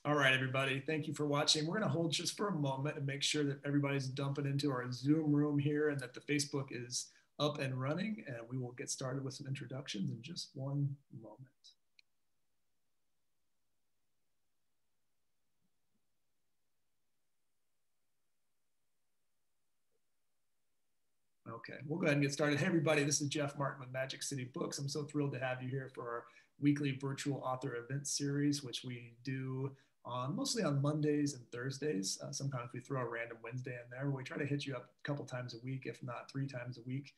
All right, everybody. Thank you for watching. We're going to hold just for a moment and make sure that everybody's dumping into our Zoom room here and that the Facebook is up and running. And we will get started with some introductions in just one moment. Okay, we'll go ahead and get started. Hey, everybody, this is Jeff Martin with Magic City Books. I'm so thrilled to have you here for our weekly virtual author event series, which we do mostly on Mondays and Thursdays. Sometimes we throw a random Wednesday in there. We try to hit you up a couple times a week, if not 3 times a week,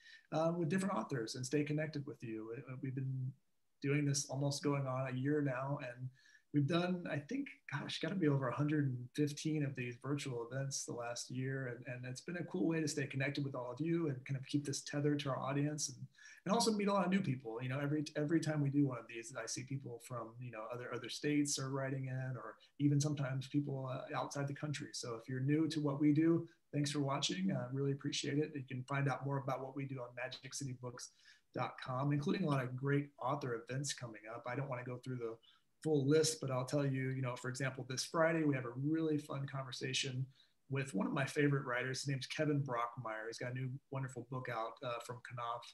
with different authors and stay connected with you. We've been doing this almost going on a year now, and we've done, I think, gosh, got to be over 115 of these virtual events the last year. And it's been a cool way to stay connected with all of you and kind of keep this tethered to our audience and also meet a lot of new people. You know, every time we do one of these, I see people from, you know, other states are writing in, or even sometimes people outside the country. So if you're new to what we do, thanks for watching. I really appreciate it. You can find out more about what we do on magiccitybooks.com, including a lot of great author events coming up. I don't want to go through the full list, but I'll tell you, you know, for example, this Friday, we have a really fun conversation with one of my favorite writers. His name's Kevin Brockmeyer. He's got a new wonderful book out from Knopf.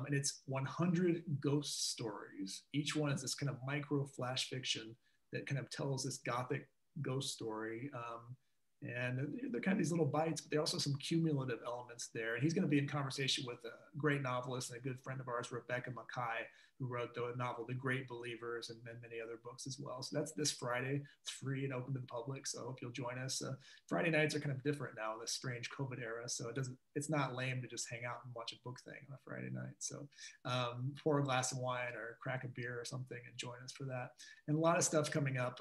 And it's 100 ghost stories. Each one is this kind of micro flash fiction that kind of tells this gothic ghost story. And they're kind of these little bites, but there are also some cumulative elements there. And he's going to be in conversation with a great novelist and a good friend of ours, Rebecca Mackay, who wrote the novel The Great Believers and many other books as well. So that's this Friday. It's free and open to the public, so I hope you'll join us. Friday nights are kind of different now in this strange COVID era, so it's not lame to just hang out and watch a book thing on a Friday night. So pour a glass of wine or crack a beer or something and join us for that. And a lot of stuff coming up.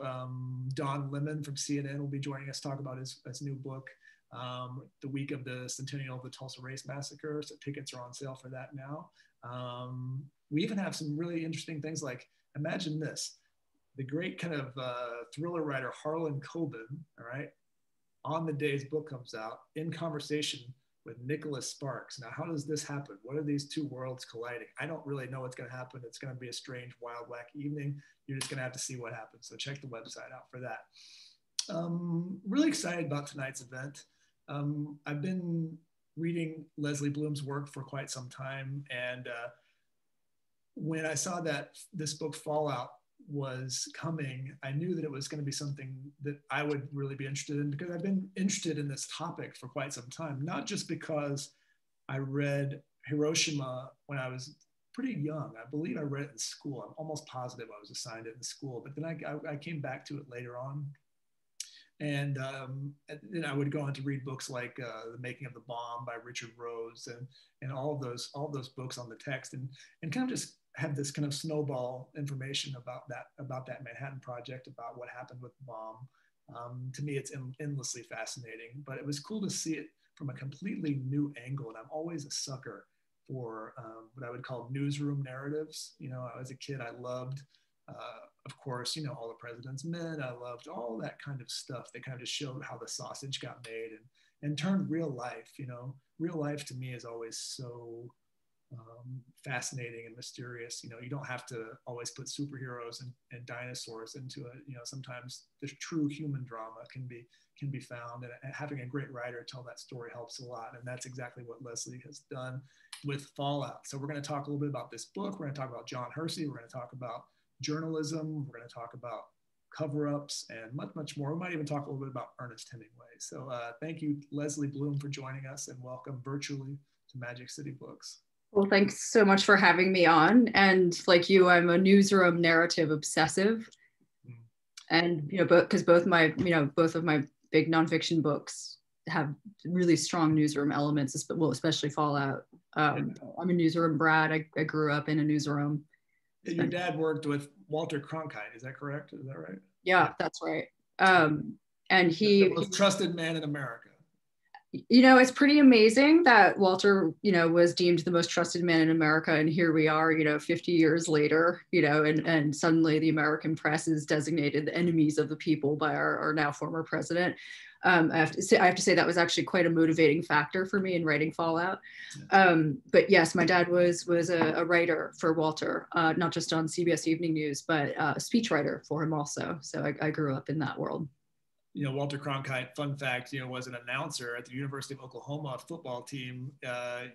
Don Lemon from CNN will be joining us to talk about his new book, the week of the centennial of the Tulsa Race Massacre. So tickets are on sale for that now. We even have some really interesting things like, imagine this, the great kind of thriller writer Harlan Coben, all right, on the day his book comes out, in conversation with Nicholas Sparks. Now, how does this happen? What are these two worlds colliding? I don't really know what's going to happen. It's going to be a strange, wild, wacky evening. You're just going to have to see what happens. So check the website out for that. Really excited about tonight's event. I've been reading Lesley Blume's work for quite some time, and when I saw that this book Fallout was coming, I knew that it was going to be something that I would really be interested in, because I've been interested in this topic for quite some time, not just because I read Hiroshima when I was pretty young. I believe I read it in school. I'm almost positive I was assigned it in school, but then I came back to it later on. And then I would go on to read books like The Making of the Bomb by Richard Rose, and all those books on the text, and kind of just have this kind of snowball information about that Manhattan Project, about what happened with the bomb. To me, it's endlessly fascinating, but it was cool to see it from a completely new angle. And I'm always a sucker for what I would call newsroom narratives. You know, as a kid, I loved of course, you know, All the President's Men. I loved all that kind of stuff. They kind of just showed how the sausage got made and turned real life. You know, real life to me is always so fascinating and mysterious. You know, you don't have to always put superheroes and dinosaurs into it. You know, sometimes the true human drama can be found, and having a great writer tell that story helps a lot. And that's exactly what Lesley has done with Fallout. So we're going to talk a little bit about this book. We're going to talk about John Hersey. We're going to talk about journalism. We're going to talk about cover-ups and much, much more. We might even talk a little bit about Ernest Hemingway. So thank you, Lesley Blume, for joining us, and welcome virtually to Magic City Books. Well, thanks so much for having me on. And like you, I'm a newsroom narrative obsessive. And, you know, because both of my big nonfiction books have really strong newsroom elements, well, especially Fallout. I'm a newsroom brat. I grew up in a newsroom. Your dad worked with Walter Cronkite, is that correct? Is that right? Yeah, that's right. And the most trusted man in America. You know, it's pretty amazing that Walter, you know, was deemed the most trusted man in America. And here we are, you know, 50 years later, you know, and suddenly the American press is designated the enemies of the people by our now former president. I have to say that was actually quite a motivating factor for me in writing Fallout. But yes, my dad was a writer for Walter, not just on CBS Evening News, but a speechwriter for him also. So I grew up in that world. You know, Walter Cronkite, fun fact, you know, was an announcer at the University of Oklahoma football team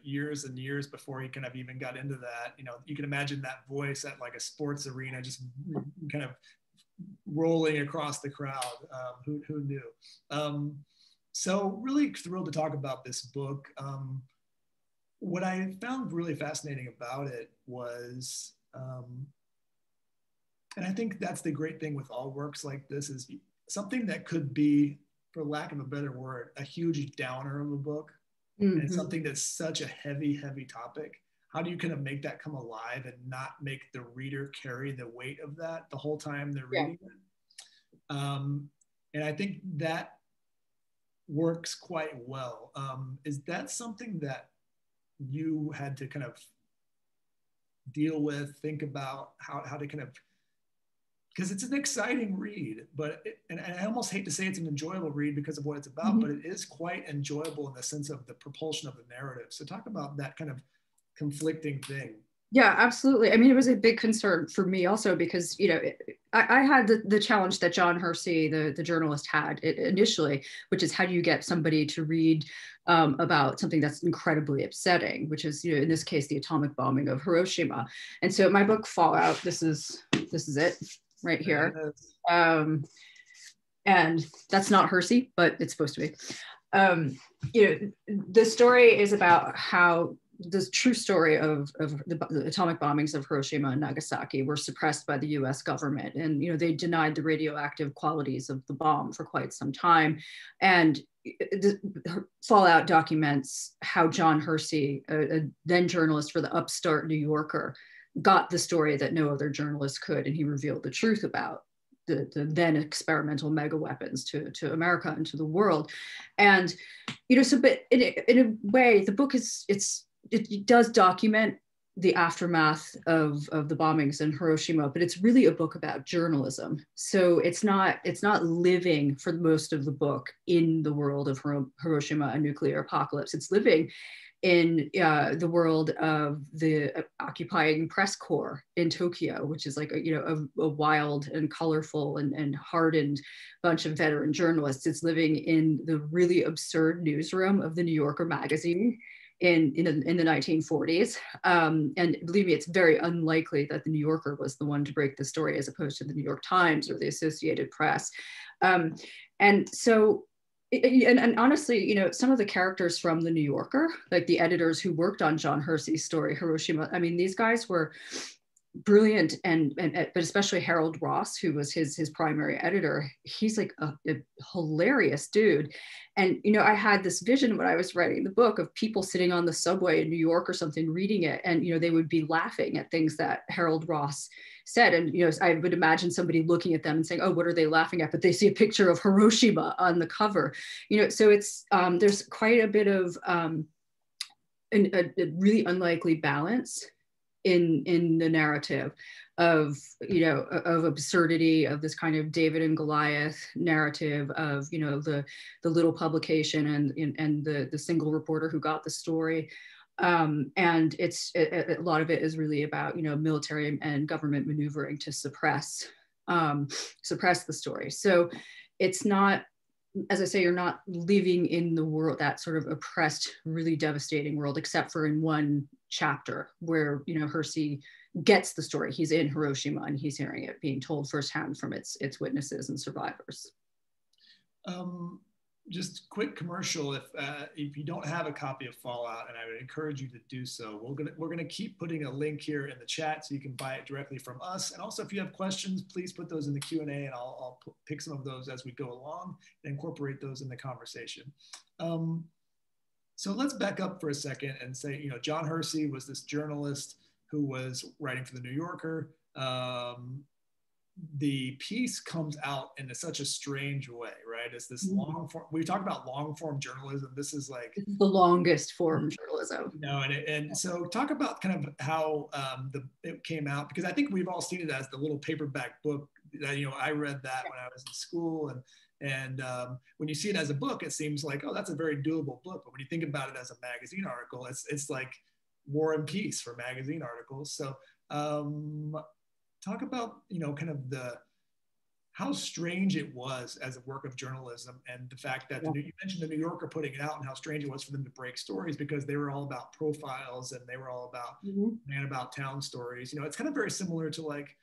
years and years before he kind of even got into that. You know, you can imagine that voice at like a sports arena, just kind of rolling across the crowd. Who knew? So really thrilled to talk about this book. What I found really fascinating about it was, and I think that's the great thing with all works like this, is something that could be, for lack of a better word, a huge downer of a book, and something that's such a heavy, heavy topic. How do you kind of make that come alive and not make the reader carry the weight of that the whole time they're reading it? And I think that works quite well. Is that something that you had to kind of deal with, think about how to kind of, because it's an exciting read, but and I almost hate to say it's an enjoyable read because of what it's about, but it is quite enjoyable in the sense of the propulsion of the narrative. So talk about that kind of conflicting thing. Yeah, absolutely. I mean, it was a big concern for me also because, you know, I had the challenge that John Hersey, the journalist, had initially, which is how do you get somebody to read about something that's incredibly upsetting, which is, you know, in this case, the atomic bombing of Hiroshima. And so my book Fallout, this is it right here. And that's not Hersey, but it's supposed to be. You know, the story is about how the true story of the atomic bombings of Hiroshima and Nagasaki were suppressed by the US government. And, you know, they denied the radioactive qualities of the bomb for quite some time. And the Fallout documents how John Hersey, a then journalist for the upstart New Yorker, got the story that no other journalist could. And he revealed the truth about the then experimental mega weapons to America and to the world. And, you know, so, but in a way, the book it does document the aftermath of the bombings in Hiroshima, but it's really a book about journalism. So it's not living for most of the book in the world of Hiroshima, a nuclear apocalypse. It's living in the world of the occupying press corps in Tokyo, which is like a wild and colorful and hardened bunch of veteran journalists. It's living in the really absurd newsroom of the New Yorker magazine in the 1940s. And believe me, it's very unlikely that the New Yorker was the one to break the story as opposed to the New York Times or the Associated Press. And so, and honestly, you know, some of the characters from the New Yorker, like the editors who worked on John Hersey's story, Hiroshima, I mean, these guys were brilliant, but especially Harold Ross, who was his primary editor. He's like a hilarious dude. And, you know, I had this vision when I was writing the book of people sitting on the subway in New York or something reading it, and, you know, they would be laughing at things that Harold Ross said. And, you know, I would imagine somebody looking at them and saying, oh, what are they laughing at? But they see a picture of Hiroshima on the cover, you know. So it's there's quite a bit of a really unlikely balance in the narrative of, you know, of absurdity, of this kind of David and Goliath narrative of, you know, the little publication and the single reporter who got the story. And a lot of it is really about, you know, military and government maneuvering to suppress the story. So it's not, as I say, you're not living in the world, that sort of oppressed, really devastating world, except for in one chapter where, you know, Hersey gets the story. He's in Hiroshima and he's hearing it being told firsthand from its witnesses and survivors. Just quick commercial. If you don't have a copy of Fallout, and I would encourage you to do so, we're gonna keep putting a link here in the chat so you can buy it directly from us. And also, if you have questions, please put those in the Q&A, and I'll pick some of those as we go along and incorporate those in the conversation. So let's back up for a second and say, you know, John Hersey was this journalist who was writing for the New Yorker. The piece comes out in such a strange way, right? right? It's this long form. We talk about long form journalism. This is like the longest form journalism. And so talk about kind of how it came out, because I think we've all seen it as the little paperback book that, I read that when I was in school, and when you see it as a book, it seems like, oh, that's a very doable book. But when you think about it as a magazine article, it's like War and Peace for magazine articles. So talk about, kind of how strange it was as a work of journalism, and the fact that you mentioned the New Yorker putting it out, and how strange it was for them to break stories, because they were all about profiles and they were all about man about town stories. It's kind of very similar to like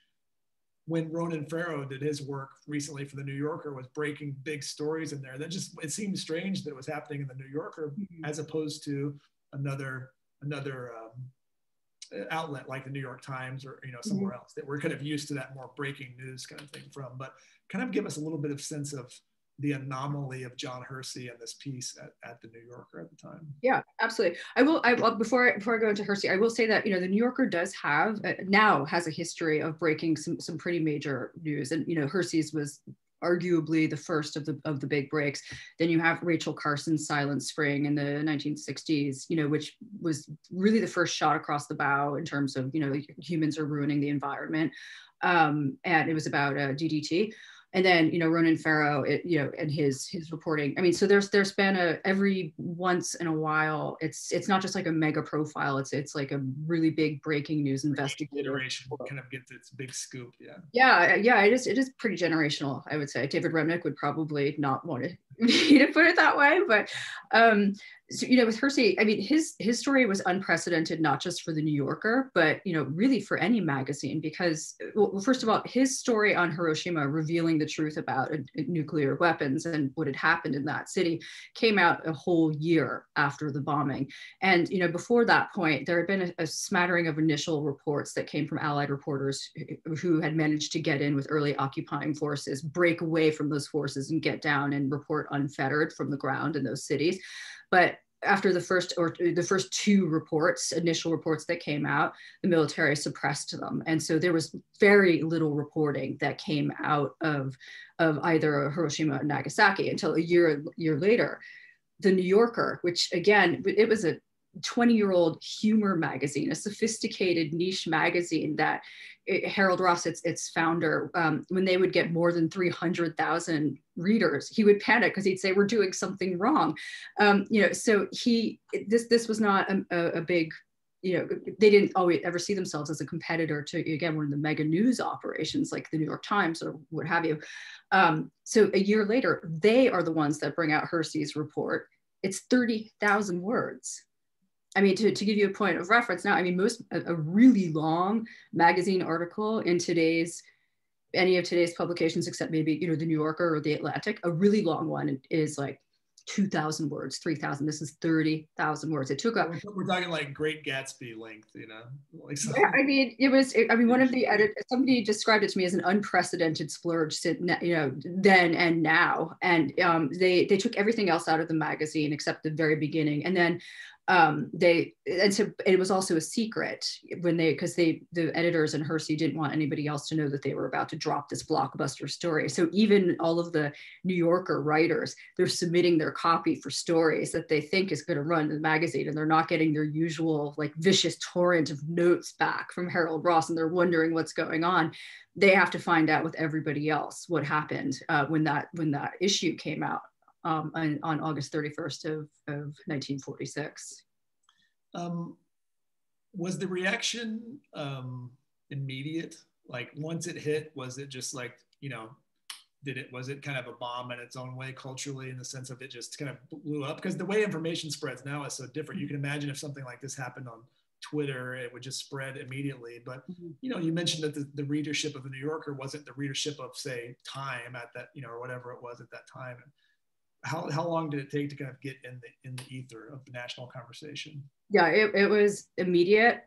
when Ronan Farrow did his work recently for the New Yorker, was breaking big stories in there. That just, it seemed strange that it was happening in the New Yorker as opposed to another outlet like the New York Times or somewhere else that we're kind of used to that more breaking news kind of thing from. But kind of give us a little bit of sense of the anomaly of John Hersey and this piece at the New Yorker at the time. Yeah, absolutely. I will before I go into Hersey, I will say that the New Yorker does have now has a history of breaking some pretty major news, and Hersey's was arguably the first of the big breaks. Then you have Rachel Carson's Silent Spring in the 1960s, which was really the first shot across the bow in terms of humans are ruining the environment, and it was about DDT. And then, Ronan Farrow, and his reporting. I mean, so there's been every once in a while, it's not just like a mega profile. It's like a really big breaking news investigator. Generation kind of gets its big scoop. Yeah. It is pretty generational, I would say. David Remnick would probably not want me to put it that way, but so, with Hersey, I mean, his story was unprecedented, not just for the New Yorker, but, really for any magazine, because, well, first of all, his story on Hiroshima, revealing the truth about nuclear weapons and what had happened in that city, came out a whole year after the bombing. And, before that point, there had been a smattering of initial reports that came from Allied reporters who had managed to get in with early occupying forces, break away from those forces and get down and report unfettered from the ground in those cities. But after the first two initial reports that came out, the military suppressed them. And so there was very little reporting that came out of either Hiroshima and Nagasaki until a year later. The New Yorker, which again, it was a 20-year-old humor magazine, a sophisticated niche magazine that Harold Ross, its founder, when they would get more than 300,000 readers, he would panic because he'd say, we're doing something wrong. So this was not a big, they didn't always ever see themselves as a competitor to, again, one of the mega news operations like the New York Times or what have you. So a year later, they are the ones that bring out Hersey's report. It's 30,000 words. I mean, to give you a point of reference now, I mean, a really long magazine article in any of today's publications, except maybe, the New Yorker or the Atlantic, a really long one is like 2,000 words, 3,000. This is 30,000 words. It took up. We're talking like Great Gatsby length, Like so. Yeah, I mean, one of the somebody described it to me as an unprecedented splurge, then and now. And they took everything else out of the magazine except the very beginning. And then so it was also a secret because the editors and Hersey didn't want anybody else to know that they were about to drop this blockbuster story. So even all of the New Yorker writers, they're submitting their copy for stories that they think is going to run the magazine, and they're not getting their usual like vicious torrent of notes back from Harold Ross, and they're wondering what's going on. They have to find out with everybody else what happened when that issue came out. On August 31st of 1946. Was the reaction immediate? Like once it hit, was it just like, was it kind of a bomb in its own way culturally, in the sense of it just kind of blew up? Because the way information spreads now is so different. You can imagine if something like this happened on Twitter, it would just spread immediately. But, you mentioned that the readership of the New Yorker wasn't the readership of, say, Time at that, or whatever it was at that time. How long did it take to kind of get in the ether of the national conversation? Yeah, it was immediate,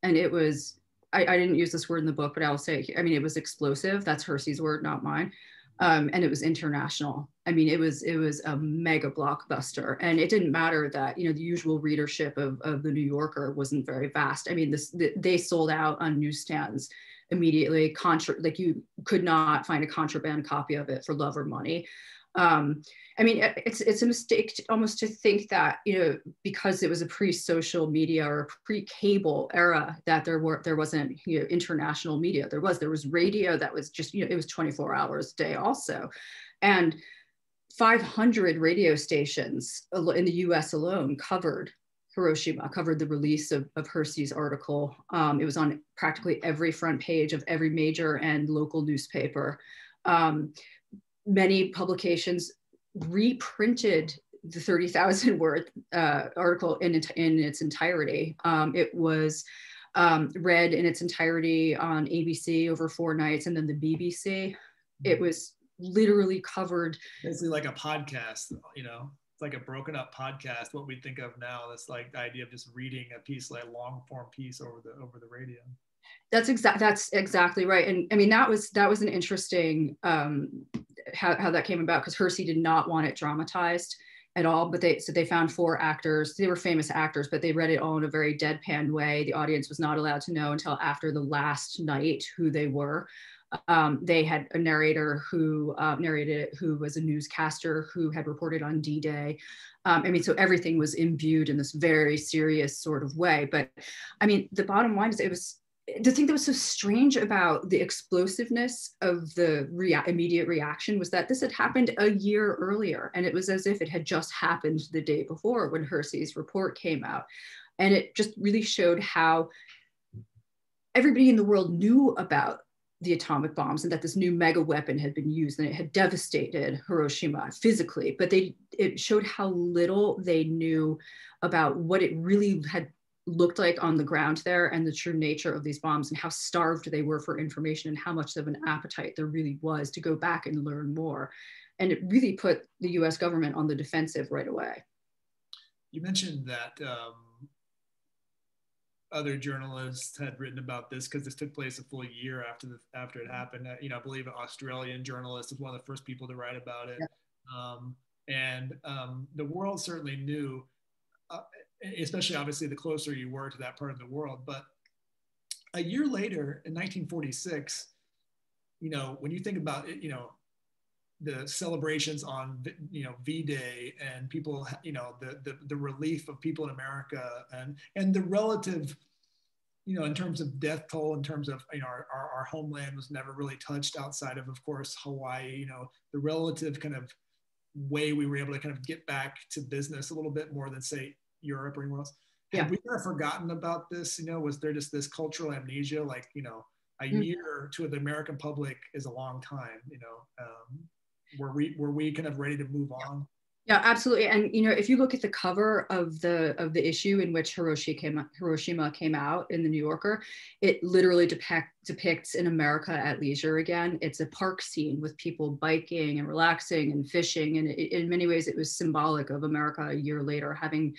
and it was, I didn't use this word in the book, but I will say, I mean, it was explosive. That's Hersey's word, not mine. And it was international. I mean, it was a mega blockbuster, and it didn't matter that, the usual readership of the New Yorker wasn't very vast. I mean, they sold out on newsstands immediately. Like you could not find a contraband copy of it for love or money. I mean, it's a mistake almost to think that, you know, because it was a pre-social media or pre-cable era, that there wasn't, you know, international media. There was radio that was just, you know, it was 24 hours a day also. And 500 radio stations in the US alone covered Hiroshima, covered the release of Hersey's article. It was on practically every front page of every major and local newspaper. Many publications reprinted the 30,000 word article in its entirety. It was read in its entirety on ABC over 4 nights, and then the BBC. It was literally covered. Basically like a podcast, you know, it's like a broken up podcast, what we think of now. That's like the idea of just reading a piece, like long form piece over the radio. That's exactly right. And I mean, that was an interesting how that came about, because Hersey did not want it dramatized at all, but they found 4 actors. They were famous actors, but they read it all in a very deadpan way. The audience was not allowed to know until after the last night who they were. They had a narrator who narrated it, who was a newscaster who had reported on D-Day. I mean, so everything was imbued in this very serious sort of way. But I mean, the bottom line is, it was the thing that was so strange about the explosiveness of the immediate reaction was that this had happened a year earlier, and it was as if it had just happened the day before when Hersey's report came out. And it just really showed how everybody in the world knew about the atomic bombs and that this new mega weapon had been used and it had devastated Hiroshima physically, but it showed how little they knew about what it really had looked like on the ground there, and the true nature of these bombs, and how starved they were for information, and how much of an appetite there really was to go back and learn more. And it really put the US government on the defensive right away. You mentioned that other journalists had written about this, because this took place a full year after it happened. You know, I believe an Australian journalist was one of the first people to write about it. Yeah. The world certainly knew, especially obviously the closer you were to that part of the world. But a year later, in 1946, you know, when you think about it, you know, the celebrations on, you know, V-Day, and people, you know, the relief of people in America, and the relative, you know, in terms of death toll, in terms of, you know, our homeland was never really touched outside of course, Hawaii, you know, the relative kind of way we were able to kind of get back to business a little bit more than, say, Europe or anywhere else. Yeah. Have we ever forgotten about this? You know, was there just this cultural amnesia, like, you know, a year to the American public is a long time, you know, were we kind of ready to move on? Yeah, absolutely. And, you know, if you look at the cover of the issue in which Hiroshima came out in the New Yorker, it literally depicts in America at leisure again. It's a park scene with people biking and relaxing and fishing. And in many ways, it was symbolic of America a year later, having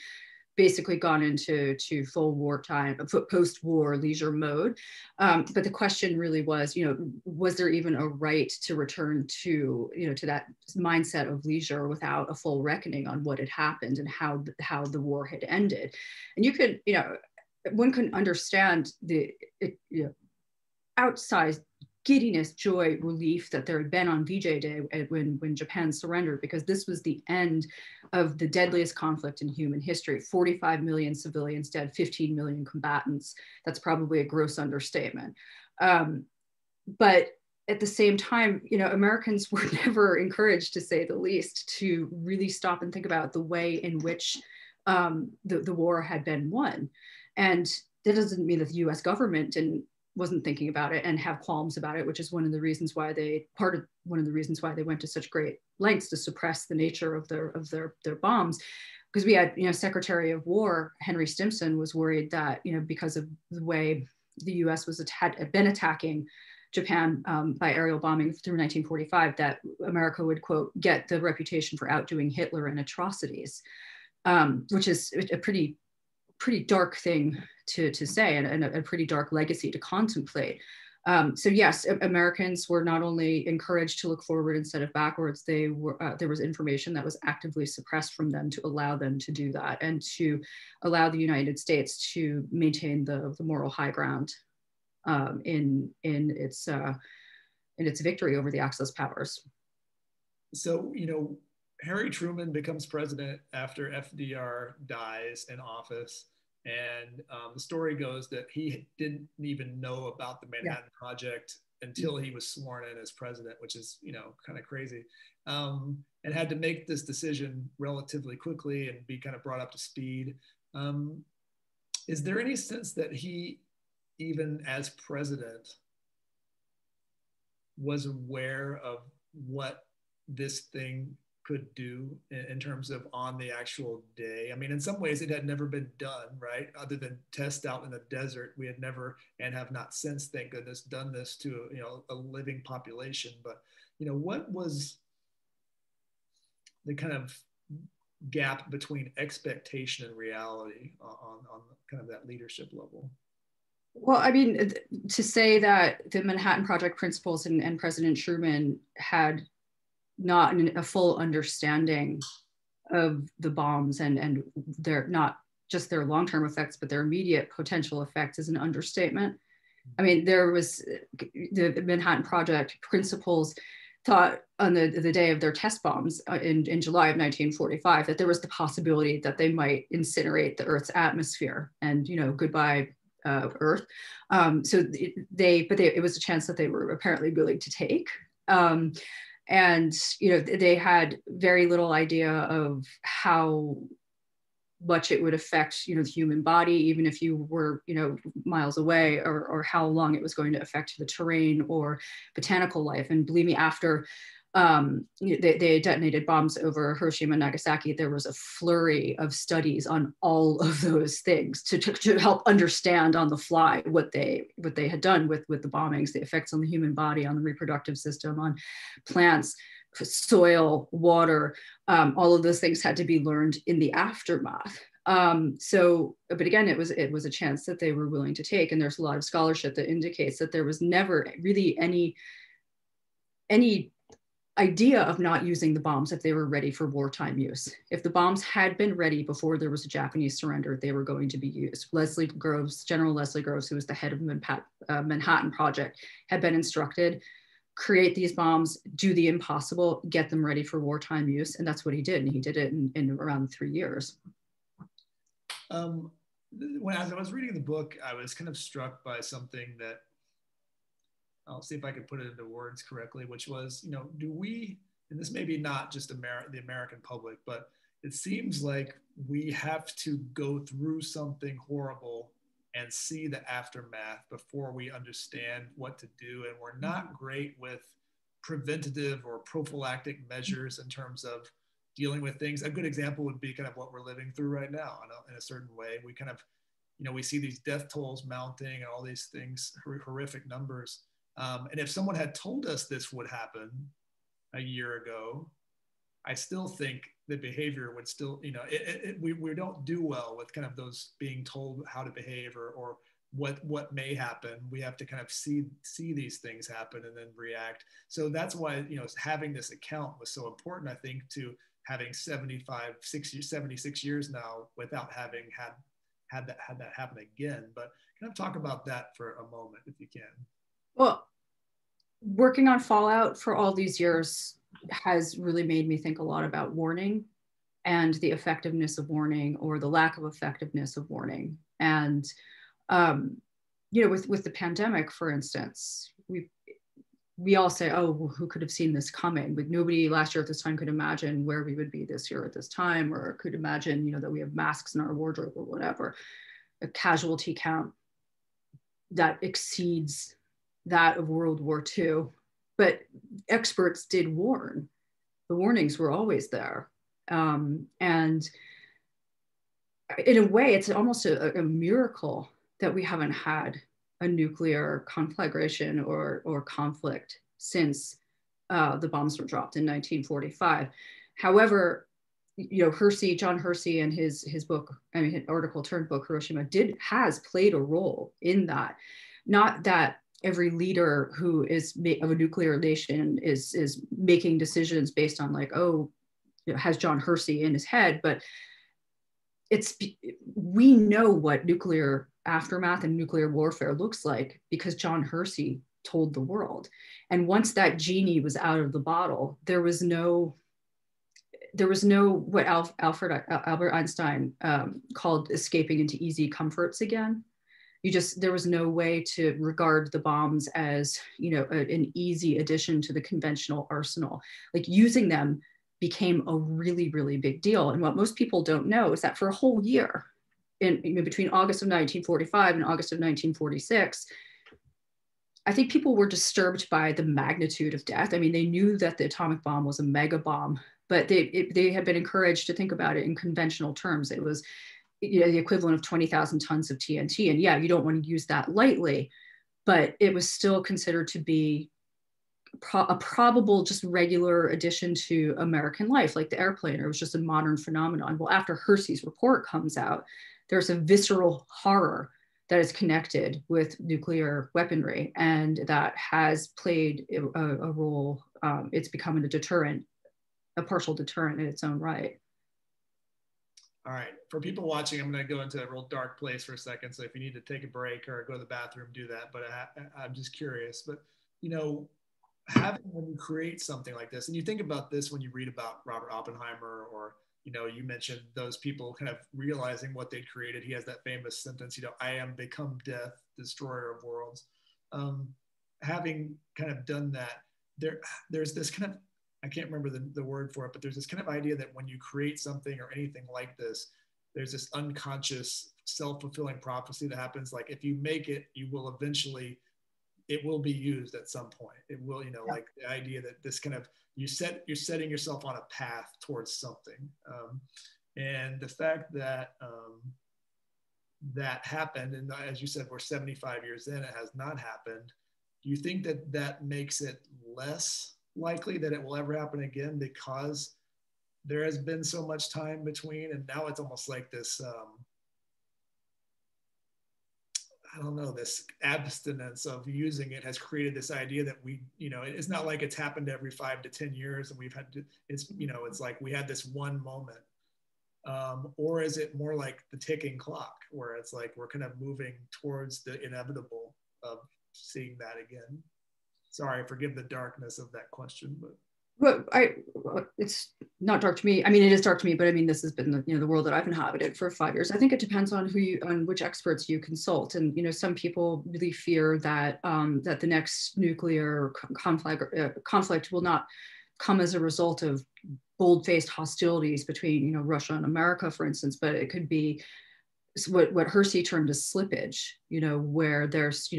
basically gone into full wartime, post-war leisure mode. But the question really was, you know, was there even a right to return to, you know, to that mindset of leisure without a full reckoning on what had happened and how the war had ended? And you could, you know, one can understand the outsized giddiness, joy, relief that there had been on VJ Day when Japan surrendered, because this was the end of the deadliest conflict in human history. 45 million civilians dead, 15 million combatants. That's probably a gross understatement. But at the same time, you know, Americans were never encouraged, to say the least, to really stop and think about the way in which the war had been won. And that doesn't mean that the US government wasn't thinking about it and have qualms about it, which is one of the reasons why they went to such great lengths to suppress the nature of their bombs. Because we had, you know, Secretary of War Henry Stimson was worried that, you know, because of the way the US had been attacking Japan by aerial bombing through 1945, that America would, quote, get the reputation for outdoing Hitler in atrocities, which is a pretty dark thing to say, and a pretty dark legacy to contemplate. So yes, Americans were not only encouraged to look forward instead of backwards, there was information that was actively suppressed from them to allow them to do that, and to allow the United States to maintain the moral high ground in its victory over the Axis powers. So, Harry Truman becomes president after FDR dies in office. And the story goes that he didn't even know about the Manhattan Project until he was sworn in as president, which is, kind of crazy. And had to make this decision relatively quickly and be kind of brought up to speed. Is there any sense that he, even as president, was aware of what this thing could do in terms of on the actual day? I mean, in some ways it had never been done, right? Other than test out in the desert, we had never, and have not since, thank goodness, done this to a living population. But what was the kind of gap between expectation and reality on kind of that leadership level? Well, I mean, to say that the Manhattan Project principles and President Truman had not a full understanding of the bombs and their, not just their long-term effects, but their immediate potential effects, is an understatement. I mean, there was the Manhattan Project principles thought on the day of their test bombs in July of 1945 that there was the possibility that they might incinerate the Earth's atmosphere, and goodbye Earth. So it was a chance that they were apparently willing to take. And they had very little idea of how much it would affect the human body, even if you were miles away, or how long it was going to affect the terrain or botanical life. And believe me, after they detonated bombs over Hiroshima and Nagasaki, there was a flurry of studies on all of those things to help understand on the fly what they had done with the bombings, the effects on the human body, on the reproductive system, on plants, soil, water. All of those things had to be learned in the aftermath. But again, it was a chance that they were willing to take. And there's a lot of scholarship that indicates that there was never really any idea of not using the bombs if they were ready for wartime use. If the bombs had been ready before there was a Japanese surrender, they were going to be used. General Lesley Groves, who was the head of the Manhattan Project, had been instructed, create these bombs, do the impossible, get them ready for wartime use. And that's what he did. And he did it in around 3 years. When I was reading the book, I was kind of struck by something that, I'll see if I can put it into words correctly, which was, do we, and this may be not just the American public, but it seems like we have to go through something horrible and see the aftermath before we understand what to do. And we're not great with preventative or prophylactic measures in terms of dealing with things. A good example would be kind of what we're living through right now in a certain way. We kind of, we see these death tolls mounting and all these things, horrific numbers. And if someone had told us this would happen a year ago, I still think the behavior would still, we don't do well with kind of those being told how to behave or what may happen. We have to kind of see these things happen and then react. So that's why, having this account was so important, I think, to having 76 years now without having had that happen again. But kind of talk about that for a moment, if you can. Well, working on Fallout for all these years has really made me think a lot about warning and the effectiveness of warning, or the lack of effectiveness of warning. And, with the pandemic, for instance, we all say, oh, well, who could have seen this coming? But nobody last year at this time could imagine where we would be this year at this time, or could imagine, that we have masks in our wardrobe or whatever. A casualty count that exceeds that of World War II. But experts did warn. The warnings were always there. And in a way, it's almost a miracle that we haven't had a nuclear conflagration or conflict since the bombs were dropped in 1945. However, John Hersey, and his book, article turned book, Hiroshima, has played a role in that. Not that every leader who is of a nuclear nation is making decisions based on has John Hersey in his head, but we know what nuclear aftermath and nuclear warfare looks like because John Hersey told the world. And once that genie was out of the bottle, there was no what Albert Einstein called escaping into easy comforts again. There was no way to regard the bombs as, an easy addition to the conventional arsenal. Like, using them became a really, really big deal. And what most people don't know is that for a whole year, between August of 1945 and August of 1946, I think people were disturbed by the magnitude of death. I mean, they knew that the atomic bomb was a mega bomb, but they had been encouraged to think about it in conventional terms. It was the equivalent of 20,000 tons of TNT. And yeah, you don't want to use that lightly, but it was still considered to be a probable, just regular addition to American life, like the airplane. It was just a modern phenomenon. Well, after Hersey's report comes out, there's a visceral horror that is connected with nuclear weaponry, and that has played a role. It's becoming a deterrent, a partial deterrent in its own right. All right, for people watching, I'm going to go into a real dark place for a second. So if you need to take a break or go to the bathroom, do that. But I'm just curious. But, when you create something like this, and you think about this when you read about Robert Oppenheimer, or, you mentioned those people kind of realizing what they created. He has that famous sentence, I am become death, destroyer of worlds. Having kind of done that, there's this kind of, I can't remember the word for it, but there's this kind of idea that when you create something or anything like this, there's this unconscious self-fulfilling prophecy that happens. Like, if you make it, you will eventually, it will be used at some point. It will, like the idea that this kind of, you're setting yourself on a path towards something. And the fact that that happened, and as you said, we're 75 years in, it has not happened. Do you think that that makes it less likely that it will ever happen again, because there has been so much time between, and now it's almost like this, this abstinence of using it has created this idea that it's not like it's happened every 5 to 10 years and we've had to, it's like we had this one moment. Or is it more like the ticking clock, where it's like we're kind of moving towards the inevitable of seeing that again? Sorry, forgive the darkness of that question, but. Well, it's not dark to me. I mean, it is dark to me, but I mean, this has been the world that I've inhabited for 5 years. I think it depends on on which experts you consult. And, some people really fear that, that the next nuclear conflict will not come as a result of bold-faced hostilities between, Russia and America, for instance, but it could be what Hersey termed as slippage, where there's,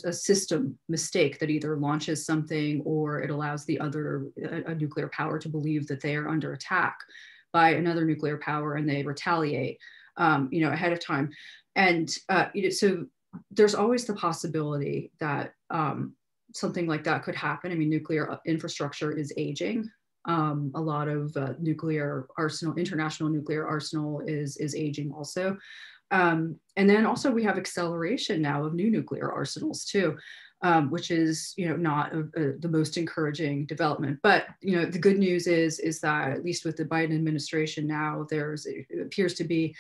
a system mistake that either launches something or it allows a nuclear power to believe that they are under attack by another nuclear power and they retaliate, ahead of time. And, so there's always the possibility that something like that could happen. I mean, nuclear infrastructure is aging. A lot of international nuclear arsenal is aging also. And then also we have acceleration now of new nuclear arsenals too, which is, not the most encouraging development. But, the good news is that at least with the Biden administration now, it appears to be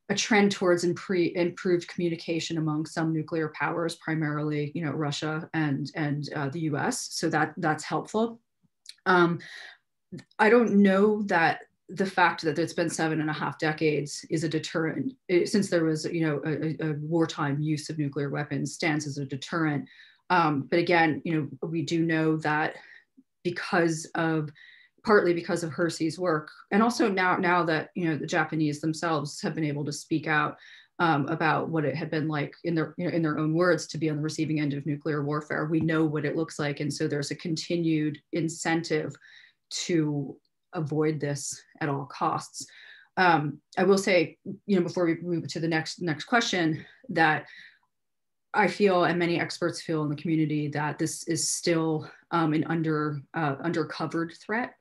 a trend towards improved communication among some nuclear powers, primarily, Russia and the US. So that's helpful. I don't know that the fact that it's been 7.5 decades is a deterrent, since there was, a wartime use of nuclear weapons, stands as a deterrent. But again, we do know that partly because of Hersey's work, and also now that, the Japanese themselves have been able to speak out about what it had been like in their own words to be on the receiving end of nuclear warfare. We know what it looks like. And so there's a continued incentive to avoid this at all costs. I will say, before we move to the next question, that I feel, and many experts feel in the community, that this is still an undercovered threat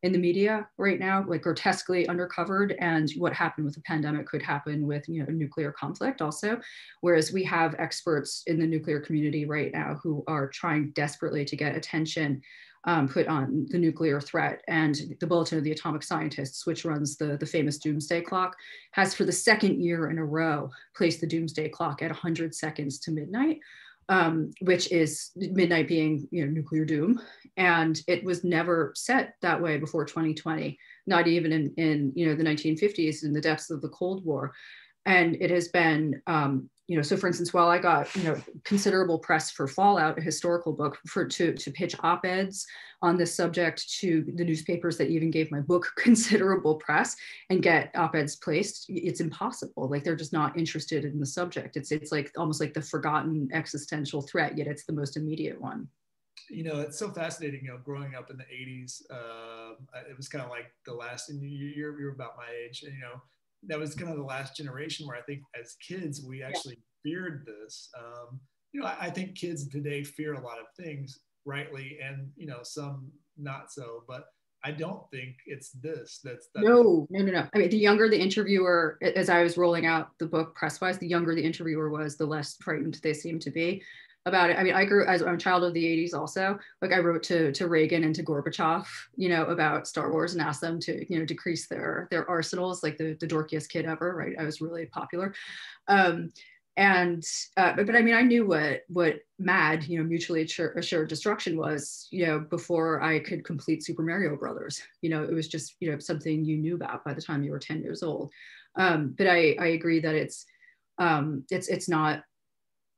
in the media right now, like grotesquely undercovered. And what happened with the pandemic could happen with nuclear conflict also. Whereas we have experts in the nuclear community right now who are trying desperately to get attention put on the nuclear threat. And the Bulletin of the Atomic Scientists, which runs the famous doomsday clock, has for the second year in a row placed the doomsday clock at 100 seconds to midnight. which is midnight being, nuclear doom. And it was never set that way before 2020, not even in the 1950s, in the depths of the Cold War. And it has been, so for instance, while I got, considerable press for Fallout, a historical book, to pitch op-eds on this subject to the newspapers that even gave my book considerable press and get op-eds placed, it's impossible. Like, they're just not interested in the subject. It's like almost like the forgotten existential threat, yet it's the most immediate one. It's so fascinating, growing up in the 80s, it was kind of like the last, and you're about my age, and, that was kind of the last generation where I think as kids, we actually feared this. I think kids today fear a lot of things, rightly, and, some not so, but I don't think it's this. No. I mean, the younger the interviewer, as I was rolling out the book press-wise, the younger the interviewer was, the less frightened they seemed to be about it. I mean, I'm a child of the 80s also. Like, I wrote to Reagan and to Gorbachev, about Star Wars, and asked them to, decrease their arsenals, like the dorkiest kid ever, right? I was really popular. But I mean, I knew what MAD, mutually assured destruction was, before I could complete Super Mario Brothers. It was just, something you knew about by the time you were 10 years old. But I agree that it's not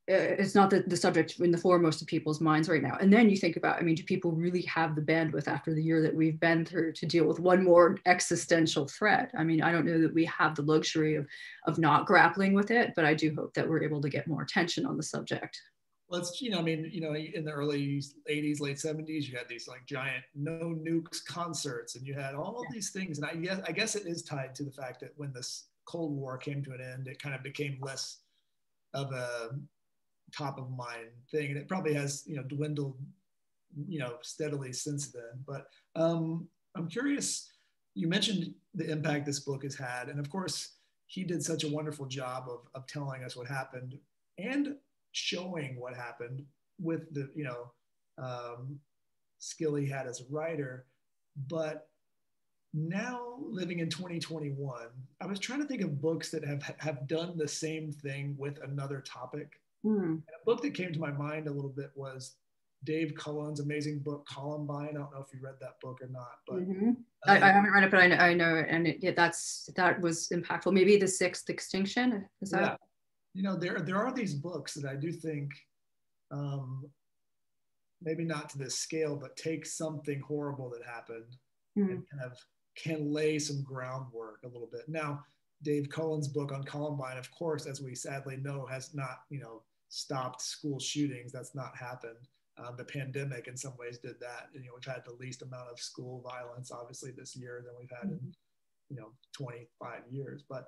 the subject in the foremost of people's minds right now. And then you think about, I mean, do people really have the bandwidth after the year that we've been through to deal with one more existential threat? I mean, I don't know that we have the luxury of not grappling with it, but I do hope that we're able to get more attention on the subject. Well, it's, in the early 80s, late 70s, you had these like giant no nukes concerts, and you had all these things. And I guess it is tied to the fact that when this Cold War came to an end, it kind of became less of a top of mind thing, and it probably has dwindled steadily since then. But I'm curious, you mentioned the impact this book has had, and of course he did such a wonderful job of telling us what happened and showing what happened with the skill he had as a writer. But now, living in 2021, I was trying to think of books that have done the same thing with another topic. And a book that came to my mind a little bit was Dave Cullen's amazing book, Columbine. I don't know if you read that book or not, but I haven't read it, but I know it, and that was impactful. Maybe The Sixth Extinction. Is that? Yeah. There are these books that I do think, maybe not to this scale, but take something horrible that happened and kind of can lay some groundwork a little bit. Now, Dave Cullen's book on Columbine, of course, as we sadly know, has not, stopped school shootings. That's not happened. The pandemic in some ways did that. And, we've had the least amount of school violence, obviously, this year than we've had in, 25 years. But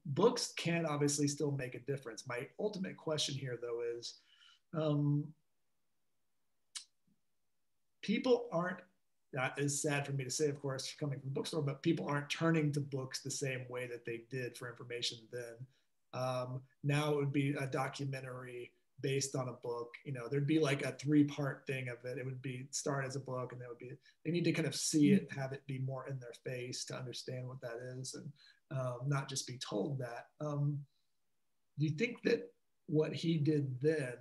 books can obviously still make a difference. My ultimate question here, though, is people aren't, that is sad for me to say, of course, coming from a bookstore, but people aren't turning to books the same way that they did for information then. Now it would be a documentary based on a book. There'd be like a 3-part thing of it. It would be start as a book, and they need to kind of see it, have it be more in their face to understand what that is, and not just be told that. Do you think that what he did then,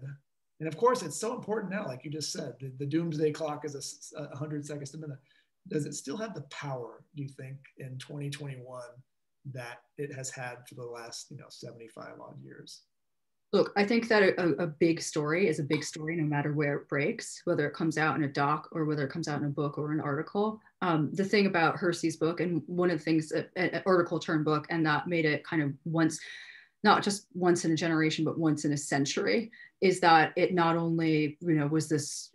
and of course it's so important now, like you just said, the doomsday clock is 100 seconds a minute. Does it still have the power, do you think, in 2021 that it has had for the last 75 odd years? Look, I think that a big story is a big story no matter where it breaks, whether it comes out in a doc or whether it comes out in a book or an article. The thing about Hersey's book, and one of the things, an article turned book, and that made it kind of not just once in a generation, but once in a century, is that it not only, was this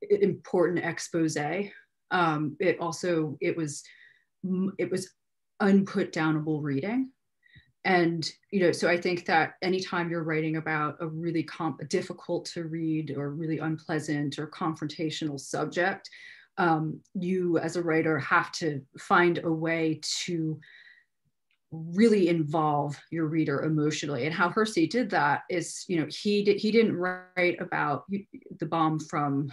important expose, it was unputdownable reading. And, so I think that anytime you're writing about a really difficult to read or really unpleasant or confrontational subject, you as a writer have to find a way to really involve your reader emotionally. And how Hersey did that is, he didn't write about the bomb from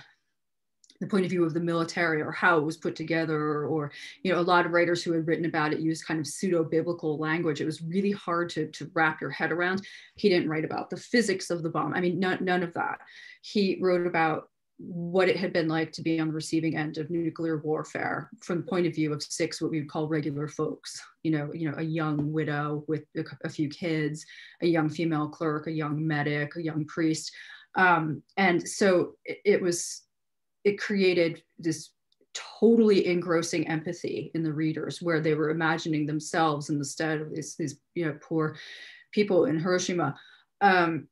the point of view of the military or how it was put together, or you know, a lot of writers who had written about it used kind of pseudo-biblical language. It was really hard to wrap your head around. He didn't write about the physics of the bomb. I mean, none of that. He wrote about what it had been like to be on the receiving end of nuclear warfare from the point of view of six, what we would call regular folks, you know, a young widow with a few kids, a young female clerk, a young medic, a young priest. And so it created this totally engrossing empathy in the readers, where they were imagining themselves in the stead of these you know, poor people in Hiroshima. And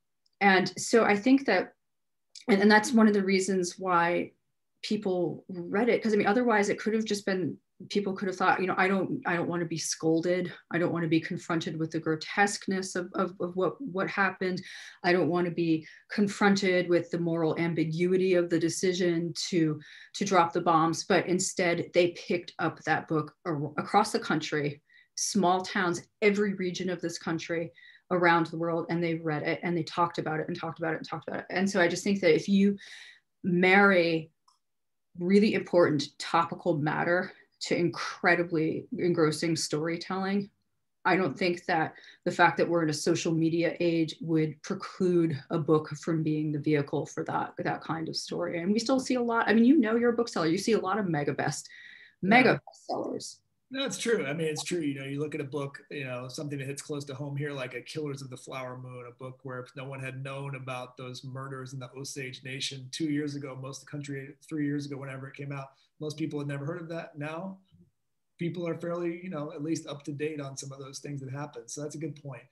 so I think that, and that's one of the reasons why people read it, because I mean, otherwise it could have just been, people could have thought, you know, I don't want to be scolded. I don't want to be confronted with the grotesqueness of what happened. I don't want to be confronted with the moral ambiguity of the decision to drop the bombs. But instead, they picked up that book across the country, small towns, every region of this country, around the world, and they read it and they talked about it and talked about it and talked about it. And so I just think that if you marry really important topical matter to incredibly engrossing storytelling, I don't think that the fact that we're in a social media age would preclude a book from being the vehicle for that kind of story. And we still see a lot. I mean, you know, you're a bookseller. You see a lot of mega bestsellers. No, it's true. I mean, it's true. You know, you look at a book, you know, something that hits close to home here, like a Killers of the Flower Moon, a book where no one had known about those murders in the Osage Nation 2 years ago, most of the country 3 years ago, whenever it came out, most people had never heard of that. Now people are fairly, you know, at least up to date on some of those things that happened. So that's a good point.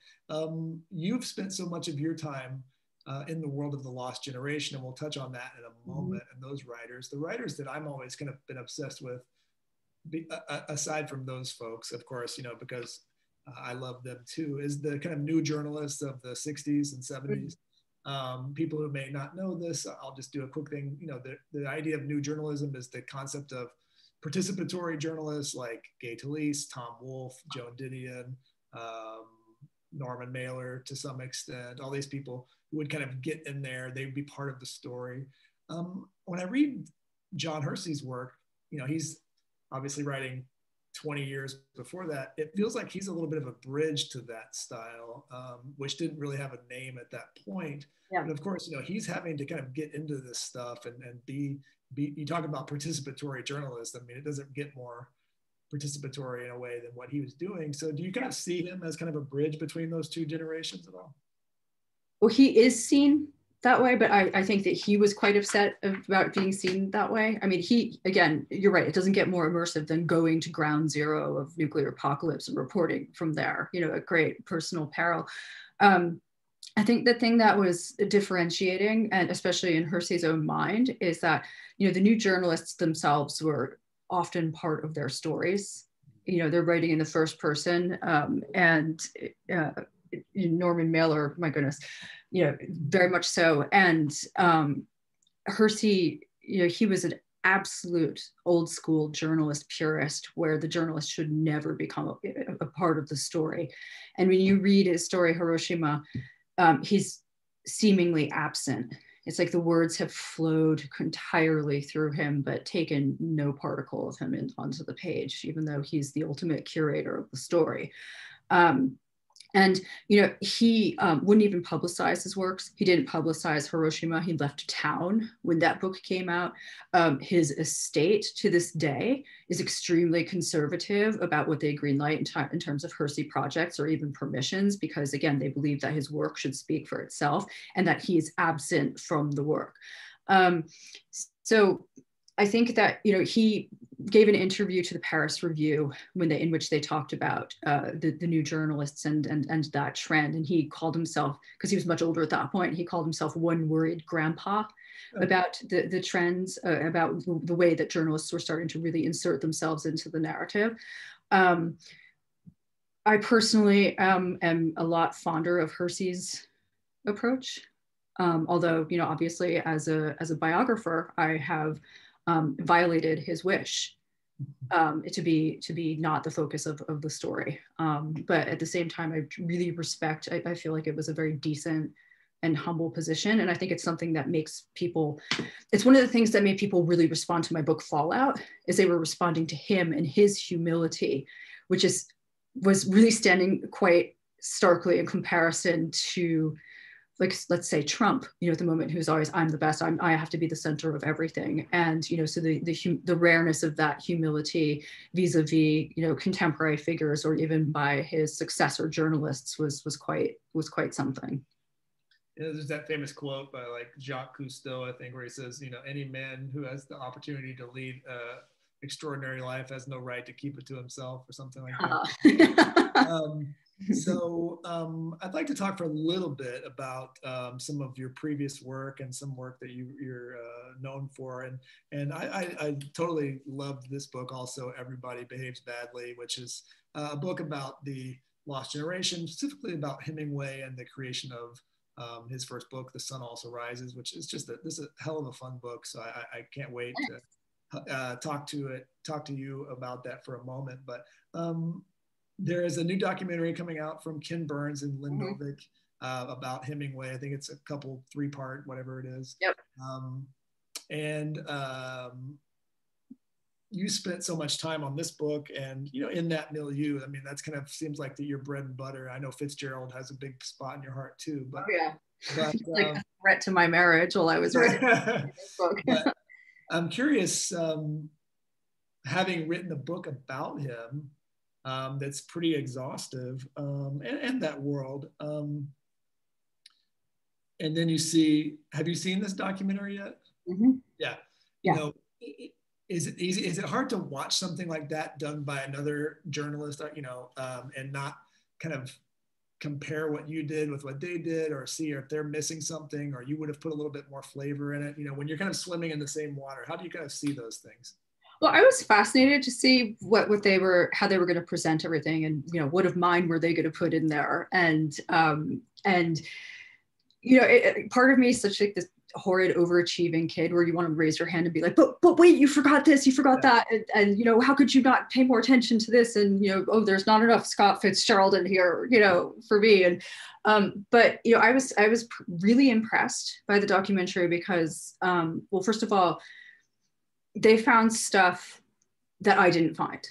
You've spent so much of your time in the world of the lost generation, and we'll touch on that in a moment. And those writers, the writers that I'm always kind of been obsessed with, aside from those folks, of course, you know, because I love them too, is the kind of new journalists of the 60s and 70s. People who may not know this, I'll just do a quick thing. You know, the idea of new journalism is the concept of participatory journalists like Gay Talese, Tom Wolfe, Joan Didion, Norman Mailer to some extent, all these people who would kind of get in there, they would be part of the story. When I read John Hersey's work, you know, he's obviously writing 20 years before that. It feels like he's a little bit of a bridge to that style, which didn't really have a name at that point. Yeah. But of course, you know, he's having to kind of get into this stuff and be, you talk about participatory journalists. I mean, it doesn't get more participatory in a way than what he was doing. So do you kind of see him as kind of a bridge between those two generations at all? Well, he is seen that way, but I think that he was quite upset about being seen that way. I mean, again, you're right, it doesn't get more immersive than going to ground zero of nuclear apocalypse and reporting from there, you know, at great personal peril. I think the thing that was differentiating, and especially in Hersey's own mind, is that, you know, the new journalists themselves were often part of their stories. You know, they're writing in the first person, and Norman Mailer, my goodness, you know, very much so. And Hersey, you know, he was an absolute old school journalist purist, where the journalist should never become a part of the story. And when you read his story, Hiroshima, he's seemingly absent. It's like the words have flowed entirely through him, but taken no particle of him onto the page, even though he's the ultimate curator of the story. And, you know, he wouldn't even publicize his works. He didn't publicize Hiroshima. He left town when that book came out. His estate to this day is extremely conservative about what they greenlight in terms of Hersey projects or even permissions, because again, they believe that his work should speak for itself and that he is absent from the work. So I think that, you know, he gave an interview to the Paris Review in which they talked about the new journalists and that trend. And he called himself, because he was much older at that point, he called himself one worried grandpa about the trends, about the way that journalists were starting to really insert themselves into the narrative. I personally am a lot fonder of Hersey's approach. Although, you know, obviously as a biographer, I have violated his wish to be not the focus of the story. But at the same time, I really respect, I feel like it was a very decent and humble position. And I think it's something that makes people, it's one of the things that made people really respond to my book Fallout, is they were responding to him and his humility, which was really standing quite starkly in comparison to, like, let's say Trump, at the moment, who's always, I'm the best, I have to be the center of everything. And, so the rareness of that humility vis-a-vis, contemporary figures, or even by his successor journalists, was quite something. There's that famous quote by like Jacques Cousteau, I think, where he says, any man who has the opportunity to lead extraordinary life has no right to keep it to himself, or something like that. So I'd like to talk for a little bit about some of your previous work and some work that you're known for. And I totally loved this book also, Everybody Behaves Badly, which is a book about the lost generation, specifically about Hemingway and the creation of his first book, The Sun Also Rises, which is just this is a hell of a fun book. So I can't wait to talk to you about that for a moment. But there is a new documentary coming out from Ken Burns and Lynn Novick about Hemingway. I think it's a couple, 3-part, whatever it is. Yep. You spent so much time on this book, and in that milieu. I mean, that's kind of seems like your bread and butter. I know Fitzgerald has a big spot in your heart too. But but like a threat to my marriage while I was writing this book. But I'm curious, having written a book about him. That's pretty exhaustive, and that world. And then have you seen this documentary yet? Mm-hmm. Yeah. Is it easy? Is it hard to watch something like that done by another journalist, and not kind of compare what you did with what they did, or see if they're missing something, or you would have put a little bit more flavor in it? When you're kind of swimming in the same water, how do you kind of see those things? Well, I was fascinated to see how they were going to present everything, and what of mine were they going to put in there, and part of me is such like this horrid overachieving kid where you want to raise your hand and be like, but wait, you forgot this, you forgot that, and how could you not pay more attention to this, and there's not enough Scott Fitzgerald in here, for me, and but I was really impressed by the documentary because well, first of all, they found stuff that I didn't find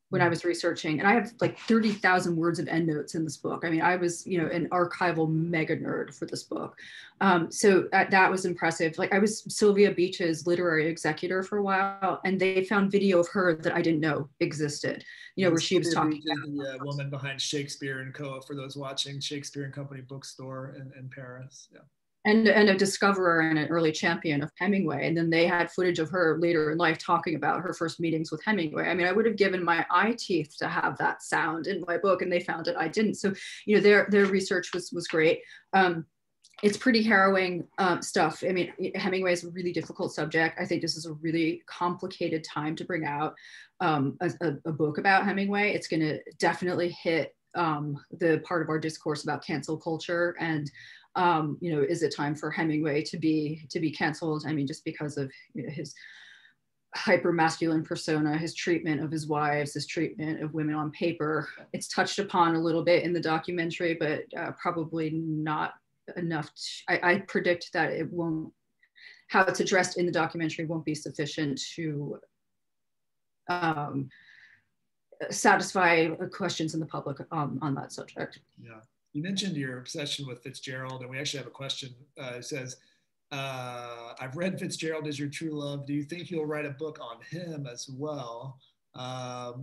when I was researching. And I have like 30,000 words of endnotes in this book. I mean, I was, an archival mega nerd for this book. So that was impressive. Like, I was Sylvia Beach's literary executor for a while, and they found video of her that I didn't know existed, where she was talking about the woman behind Shakespeare & Co., for those watching, Shakespeare & Company bookstore in Paris. Yeah. And a discoverer and an early champion of Hemingway. And then they had footage of her later in life talking about her first meetings with Hemingway. I mean, I would have given my eye teeth to have that sound in my book, and they found it, I didn't. So, their research was great. It's pretty harrowing stuff. I mean, Hemingway is a really difficult subject. I think this is a really complicated time to bring out a book about Hemingway. It's going to definitely hit the part of our discourse about cancel culture, and is it time for Hemingway to be canceled? I mean, just because of his hyper masculine persona, his treatment of his wives, his treatment of women on paper. It's touched upon a little bit in the documentary, but probably not enough. I predict that it won't, how it's addressed in the documentary won't be sufficient to satisfy questions in the public on that subject. Yeah. You mentioned your obsession with Fitzgerald, and we actually have a question. It says, I've read Fitzgerald Is Your True Love. Do you think you'll write a book on him as well?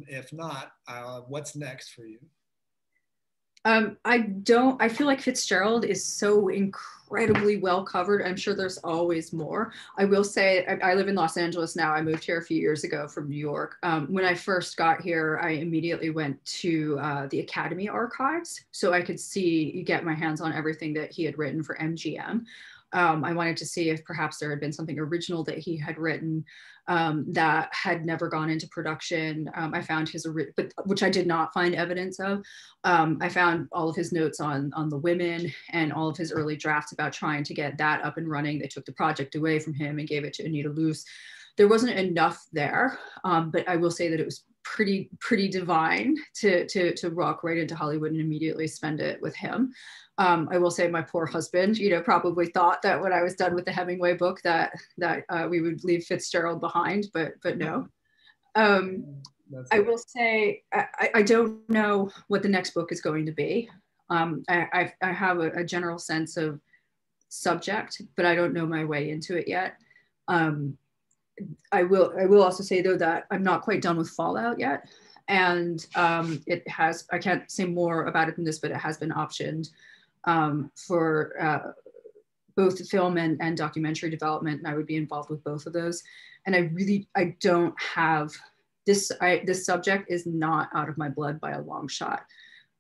If not, what's next for you? I feel like Fitzgerald is so incredibly well covered. I'm sure there's always more. I will say, I live in Los Angeles now. I moved here a few years ago from New York. When I first got here, I immediately went to the Academy archives so I could get my hands on everything that he had written for MGM. I wanted to see if perhaps there had been something original that he had written that had never gone into production. I found which I did not find evidence of. I found all of his notes on the women and all of his early drafts about trying to get that up and running. They took the project away from him and gave it to Anita Luce. There wasn't enough there, but I will say that it was pretty divine to rock right into Hollywood and immediately spend it with him. I will say my poor husband, probably thought that when I was done with the Hemingway book that we would leave Fitzgerald behind, but no. I will say I don't know what the next book is going to be. I have a general sense of subject, but I don't know my way into it yet. I will also say though that I'm not quite done with Fallout yet, and I can't say more about it than this, but it has been optioned for both film and documentary development, and I would be involved with both of those. And I don't have this subject is not out of my blood by a long shot.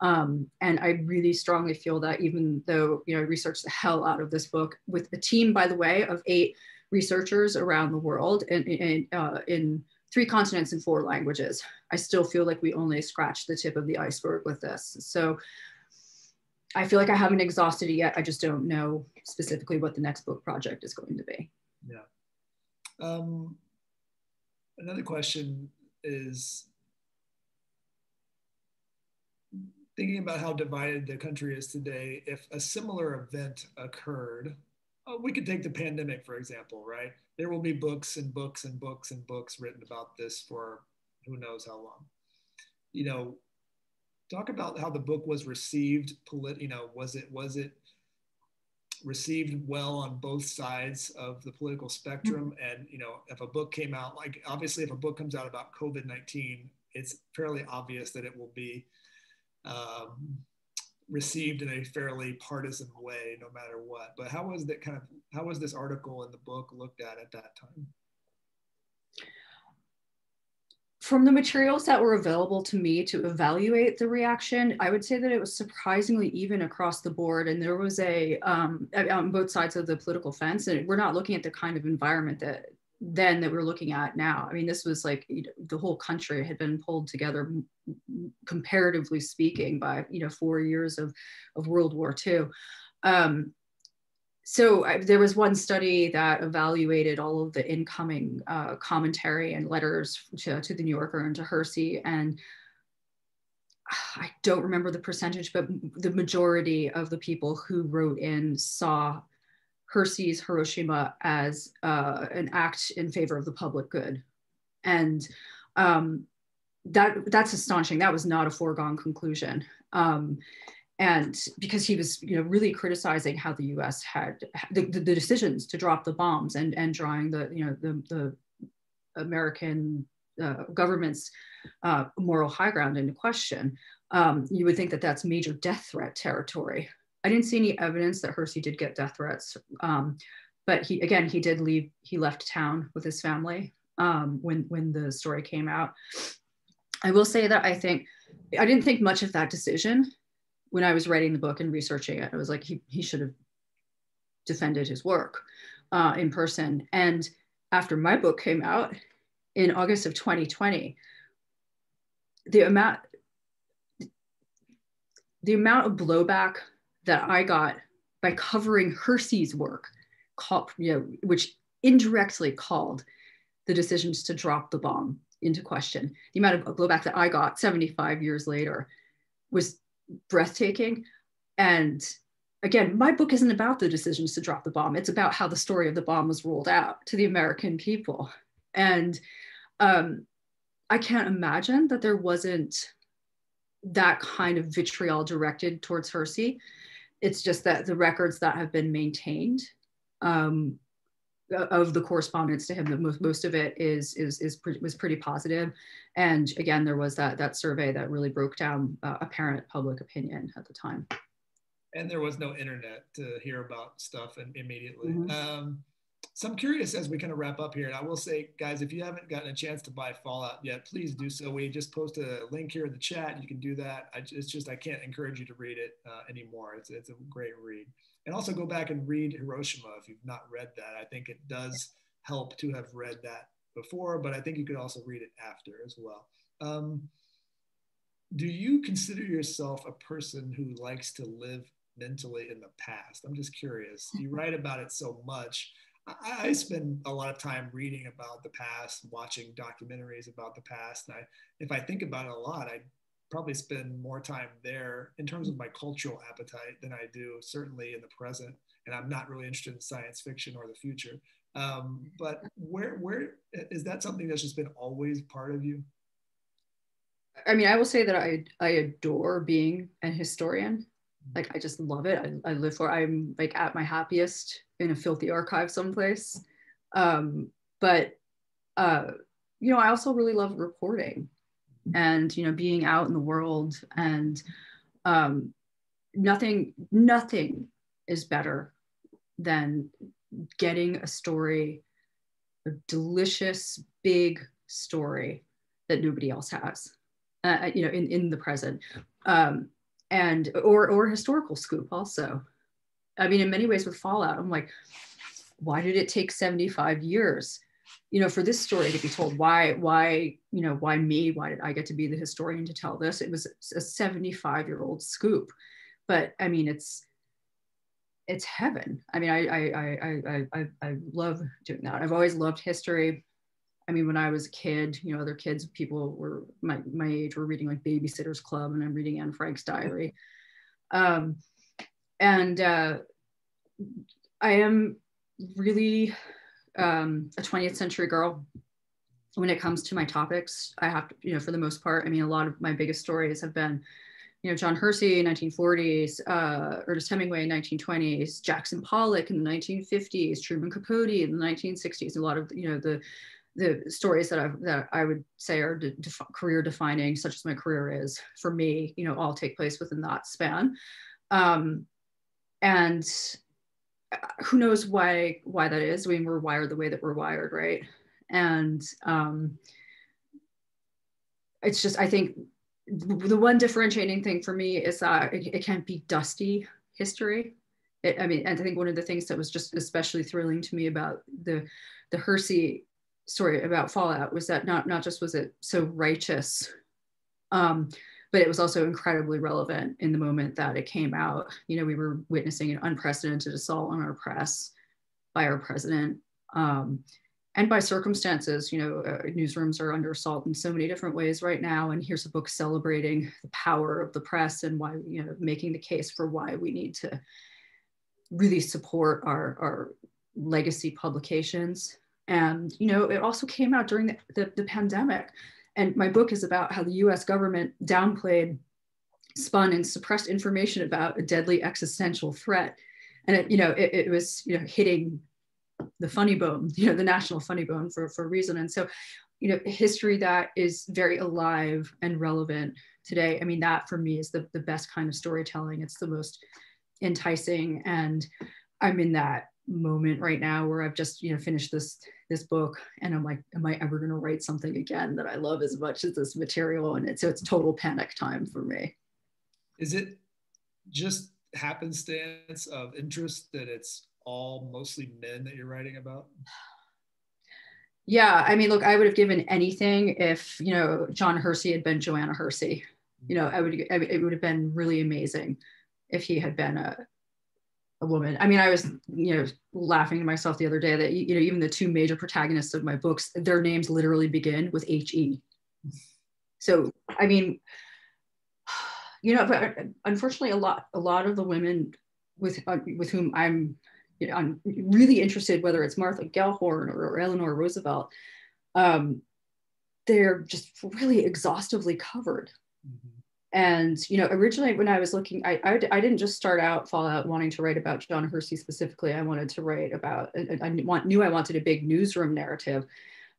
And I really strongly feel that even though I researched the hell out of this book with a team, by the way, of 8 researchers around the world in 3 continents and 4 languages, I still feel like we only scratched the tip of the iceberg with this. So I feel like I haven't exhausted it yet. I just don't know specifically what the next book project is going to be. Yeah. Another question is, thinking about how divided the country is today, if a similar event occurred, we could take the pandemic, for example, right? There will be books and books and books and books written about this for who knows how long. Talk about how the book was received. Was it received well on both sides of the political spectrum? And if a book came out, like obviously if a book comes out about COVID-19, it's fairly obvious that it will be received in a fairly partisan way, no matter what. But how was this article in the book looked at that time? From the materials that were available to me to evaluate the reaction, I would say that it was surprisingly even across the board. And there was on both sides of the political fence, and we're not looking at the kind of environment that we're looking at now. I mean, this was like the whole country had been pulled together, comparatively speaking, by 4 years of World War II. So there was one study that evaluated all of the incoming commentary and letters to the New Yorker and to Hersey, and I don't remember the percentage, but the majority of the people who wrote in saw Hersey's Hiroshima as an act in favor of the public good. And that's astonishing. That was not a foregone conclusion. And because he was, really criticizing how the U.S. had the decisions to drop the bombs and drawing the American government's moral high ground into question, you would think that that's major death threat territory. I didn't see any evidence that Hersey did get death threats, but he did leave. He left town with his family when the story came out. I will say that I didn't think much of that decision when I was writing the book and researching it. I was like, he should have defended his work in person. And after my book came out in August of 2020, the amount of blowback that I got by covering Hersey's work, which indirectly called the decisions to drop the bomb into question, the amount of blowback that I got 75 years later was breathtaking. And again, my book isn't about the decisions to drop the bomb. It's about how the story of the bomb was rolled out to the American people. And I can't imagine that there wasn't that kind of vitriol directed towards Hersey. It's just that the records that have been maintained of the correspondence to him, that most of it was pretty positive. And again, there was that survey that really broke down apparent public opinion at the time. And there was no internet to hear about stuff immediately. Mm-hmm. So I'm curious as we kind of wrap up here, and I will say, guys, if you haven't gotten a chance to buy Fallout yet, please do so. We just posted a link here in the chat. You can do that. I can't encourage you to read it anymore. It's a great read. And also go back and read Hiroshima if you've not read that. I think it does help to have read that before, but I think you could also read it after as well. Do you consider yourself a person who likes to live mentally in the past? I'm just curious. You write about it so much. I spend a lot of time reading about the past, watching documentaries about the past. And if I think about it a lot, I probably spend more time there in terms of my cultural appetite than I do certainly in the present. And I'm not really interested in science fiction or the future. But where is that something that's just been always part of you? I mean, I will say that I adore being an historian. Like, I just love it. I live for, I'm like at my happiest in a filthy archive someplace. But, you know, I also really love reporting and, you know, being out in the world, and nothing is better than getting a story, a delicious, big story that nobody else has, you know, in the present. And or historical scoop also. I mean, in many ways with Fallout, I'm like, why did it take 75 years, you know, for this story to be told? Why, you know, why me? Why did I get to be the historian to tell this? It was a 75-year-old scoop. But I mean, it's heaven. I mean, I love doing that. I've always loved history. I mean, when I was a kid, you know, other kids, people were my age were reading like Babysitter's Club, and I'm reading Anne Frank's diary. And I am really a 20th century girl when it comes to my topics. I have to, you know, for the most part, I mean, a lot of my biggest stories have been, you know, John Hersey, 1940s, Ernest Hemingway, 1920s, Jackson Pollock in the 1950s, Truman Capote in the 1960s. A lot of, you know, the stories that I would say are career defining, such as my career is for me, you know, all take place within that span. And who knows why that is? I mean, we're wired the way that we're wired, right? And it's just, I think the one differentiating thing for me is that it can't be dusty history. I mean, and I think one of the things that was just especially thrilling to me about the Hersey story about Fallout was that not just was it so righteous, but it was also incredibly relevant in the moment that it came out. You know, we were witnessing an unprecedented assault on our press by our president, and by circumstances. You know, newsrooms are under assault in so many different ways right now. And here's a book celebrating the power of the press and why, you know, making the case for why we need to really support our legacy publications. And, you know, it also came out during the pandemic. And my book is about how the US government downplayed, spun, and suppressed information about a deadly existential threat. And it, you know, it was, you know, hitting the funny bone, you know, the national funny bone for a reason. And so, you know, history that is very alive and relevant today. I mean, that for me is the best kind of storytelling. It's the most enticing. And I'm in that moment right now where I've just, you know, finished this book, and I'm like, am I ever going to write something again that I love as much as this material? And so it's total panic time for me. Is it just happenstance of interest that it's all mostly men that you're writing about? Yeah, I mean, look, I would have given anything if, you know, John Hersey had been Joanna Hersey. You know, it would have been really amazing if he had been a woman. I mean, I was, you know, laughing to myself the other day that, you know, even the two major protagonists of my books, their names literally begin with H-E. So, I mean, you know, but unfortunately, a lot of the women with whom I'm, you know, I'm really interested, whether it's Martha Gellhorn or Eleanor Roosevelt, they're just really exhaustively covered. Mm-hmm. And, you know, originally when I was looking, I didn't just start out Fallout wanting to write about John Hersey specifically. I wanted to write about, I knew I wanted a big newsroom narrative.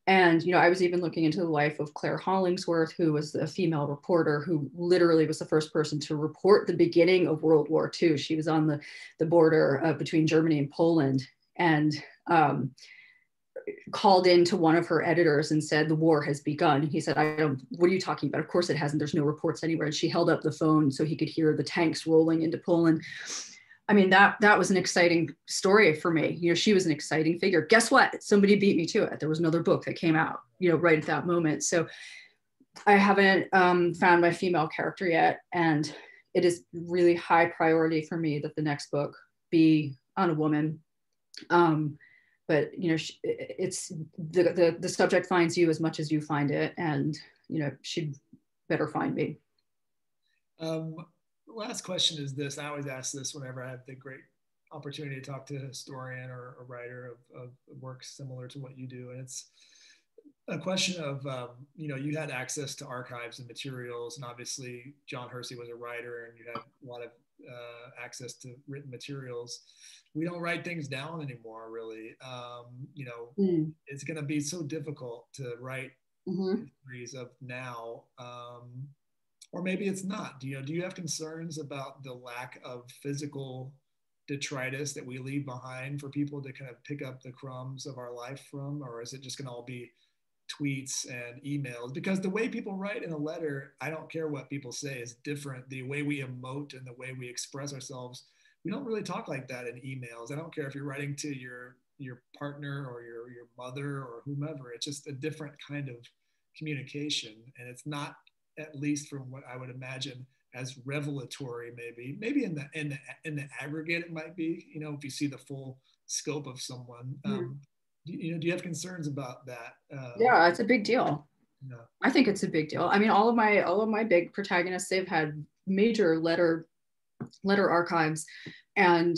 And, you know, I was even looking into the life of Claire Hollingsworth, who was a female reporter who literally was the first person to report the beginning of World War II. She was on the border between Germany and Poland, and called in to one of her editors and said, the war has begun. He said, what are you talking about? Of course it hasn't. There's no reports anywhere. And she held up the phone so he could hear the tanks rolling into Poland. I mean, that was an exciting story for me. You know, she was an exciting figure. Guess what? Somebody beat me to it. There was another book that came out, you know, right at that moment. So I haven't found my female character yet. And it is really high priority for me that the next book be on a woman. but it's the subject finds you as much as you find it, and she'd better find me. Last question is this. I always ask this whenever I have the great opportunity to talk to a historian or a writer of work similar to what you do. And it's a question of, you had access to archives and materials, and obviously John Hersey was a writer and you had a lot of access to written materials. We don't write things down anymore, really. It's going to be so difficult to write histories of now. Or maybe it's not. Do you have concerns about the lack of physical detritus that we leave behind for people to kind of pick up the crumbs of our life from? Or is it just going to all be tweets and emails? Because the way people write in a letter, I don't care what people say, is different. The way we emote and the way we express ourselves, we don't really talk like that in emails. I don't care if you're writing to your partner or your mother or whomever. It's just a different kind of communication, and it's not, at least from what I would imagine, as revelatory. Maybe in the aggregate it might be, if you see the full scope of someone. Do you have concerns about that? Yeah, it's a big deal. No. I think it's a big deal. I mean, all of my big protagonists, they've had major letter archives, and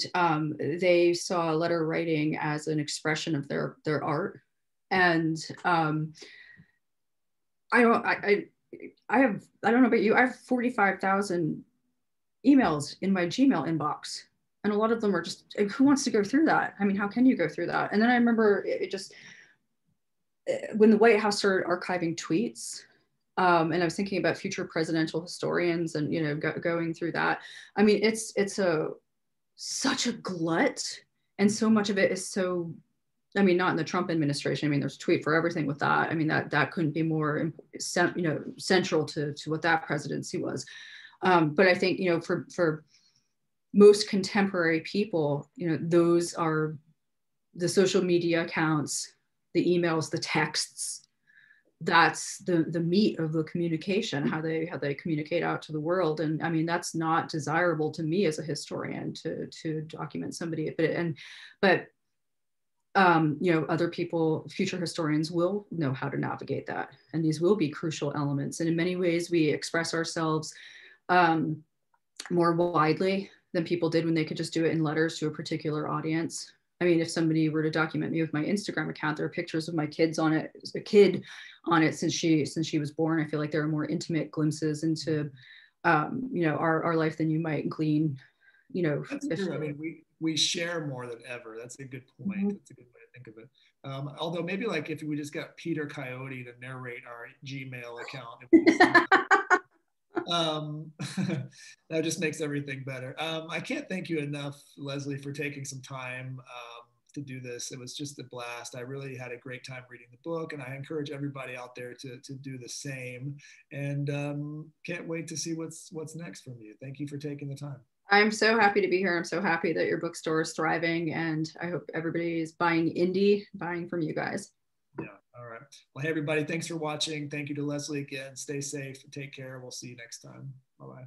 they saw letter writing as an expression of their art. And I don't know about you, I have 45,000 emails in my Gmail inbox. And a lot of them are just, who wants to go through that? I mean, how can you go through that? And then I remember when the White House started archiving tweets, and I was thinking about future presidential historians and, going through that. I mean, it's such a glut. And so much of it is so, I mean, not in the Trump administration. I mean, there's a tweet for everything with that. I mean, that couldn't be more, central to what that presidency was. But I think, for most contemporary people, those are the social media accounts, the emails, the texts. That's the meat of the communication, how they communicate out to the world. And I mean, that's not desirable to me as a historian to document somebody, but other people, future historians, will know how to navigate that. And these will be crucial elements. And in many ways, we express ourselves more widely than people did when they could just do it in letters to a particular audience. I mean, if somebody were to document me with my Instagram account, there are pictures of my kids on it, a kid on it since she was born. I feel like there are more intimate glimpses into, our life than you might glean, That's true. I mean, we share more than ever. That's a good point. Mm-hmm. That's a good way to think of it. Although maybe like if we just got Peter Coyote to narrate our Gmail account, that just makes everything better. I can't thank you enough, Lesley, for taking some time to do this. It was just a blast. I really had a great time reading the book, and I encourage everybody out there to do the same. And can't wait to see what's next from you. Thank you for taking the time. I'm so happy to be here. I'm so happy that your bookstore is thriving, and I hope everybody is buying from you guys. Yeah. All right. Well, hey, everybody, thanks for watching. Thank you to Lesley again. Stay safe. Take care. We'll see you next time. Bye-bye.